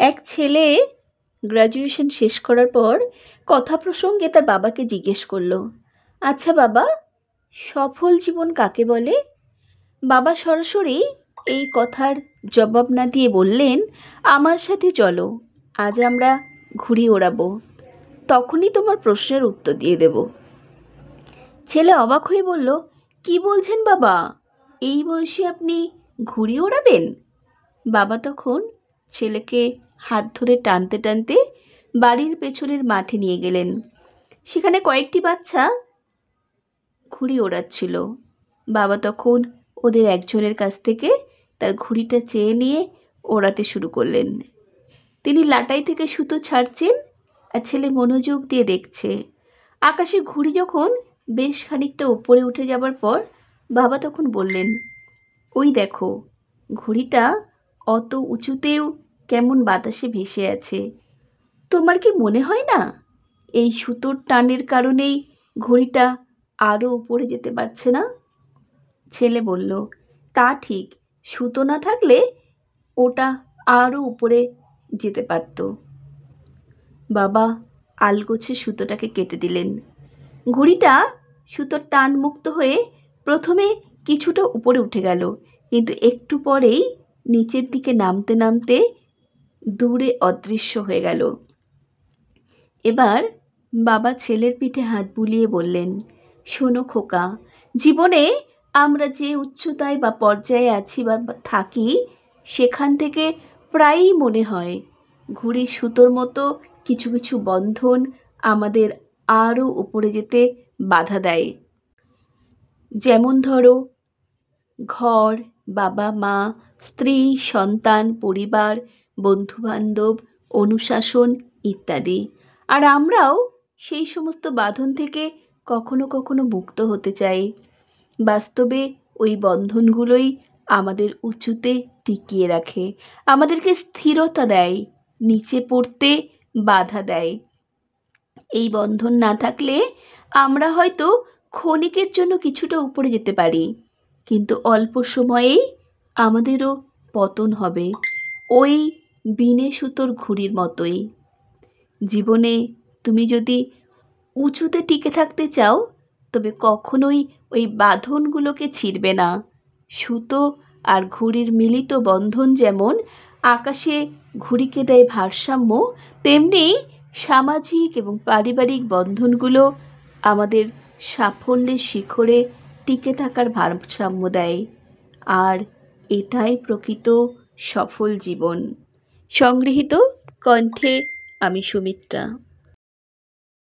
এক ছেলে গ্র্যাজুয়েশন শেষ করার পর কথা প্রসঙ্গে তার বাবাকে জিজ্ঞেস করলো, আচ্ছা বাবা, সফল জীবন কাকে বলে? বাবা সরাসরি এই কথার জবাব না দিয়ে বললেন, আমার সাথে চলো, আজ আমরা ঘুড়ি ওড়াবো, তখনই তোমার প্রশ্নের উত্তর দিয়ে দেব। ছেলে অবাক হয়ে বলল, কি বলছেন বাবা, এই বয়সে আপনি ঘুড়ি ওড়াবেন? বাবা তখন ছেলেকে হাত ধরে টানতে টানতে বাড়ির পেছনের মাঠে নিয়ে গেলেন। সেখানে কয়েকটি বাচ্চা ঘুড়ি ওড়াচ্ছিল। বাবা তখন ওদের একজনের কাছ থেকে তার ঘুড়িটা চেয়ে নিয়ে ওড়াতে শুরু করলেন। তিনি লাটাই থেকে সুতো ছাড়ছেন আর ছেলে মনোযোগ দিয়ে দেখছে। আকাশে ঘুড়ি যখন বেশ খানিকটা উপরে উঠে যাবার পর বাবা তখন বললেন, ওই দেখো, ঘুড়িটা অত উঁচুতেও কেমন বাতাসে ভেসে আছে। তোমার কি মনে হয় না এই সুতোর টানের কারণেই ঘুড়িটা আরও উপরে যেতে পারছে না? ছেলে বলল, তা ঠিক, সুতো না থাকলে ওটা আরও উপরে যেতে পারত। বাবা আলগোছে সুতোটাকে কেটে দিলেন। ঘুড়িটা সুতোর টান মুক্ত হয়ে প্রথমে কিছুটা উপরে উঠে গেল, কিন্তু একটু পরেই নিচের দিকে নামতে নামতে দূরে অদৃশ্য হয়ে গেল। এবার বাবা ছেলের পিঠে হাত বুলিয়ে বললেন, শোনো খোকা, জীবনে আমরা যে উচ্চতায় বা পর্যায়ে আছি বা থাকি, সেখান থেকে প্রায়ই মনে হয় ঘুড়ির সুতোর মতো কিছু কিছু বন্ধন আমাদের আরও উপরে যেতে বাধা দেয়। যেমন ধরো, ঘর, বাবা মা, স্ত্রী, সন্তান, পরিবার, বন্ধুবান্ধব, অনুশাসন ইত্যাদি। আর আমরাও সেই সমস্ত বাঁধন থেকে কখনো কখনো মুক্ত হতে চাই। বাস্তবে ওই বন্ধনগুলোই আমাদের উঁচুতে টিকিয়ে রাখে, আমাদেরকে স্থিরতা দেয়, নিচে পড়তে বাধা দেয়। এই বন্ধন না থাকলে আমরা হয়তো ক্ষণিকের জন্য কিছুটা উপরে যেতে পারি, কিন্তু অল্প সময়েই আমাদেরও পতন হবে, ওই বিনে সুতোর ঘুড়ির মতোই। জীবনে তুমি যদি উঁচুতে টিকে থাকতে চাও, তবে কখনোই ওই বাঁধনগুলোকে ছিঁড়বে না। সুতো আর ঘুড়ির মিলিত বন্ধন যেমন আকাশে ঘুড়িকে দেয় ভারসাম্য, তেমনি সামাজিক এবং পারিবারিক বন্ধনগুলো আমাদের সাফল্যের শিখরে টিকে থাকার ভারসাম্য দেয়। আর এটাই প্রকৃত সফল জীবন। সংগৃহীত কণ্ঠে আমি সুমিত্রা।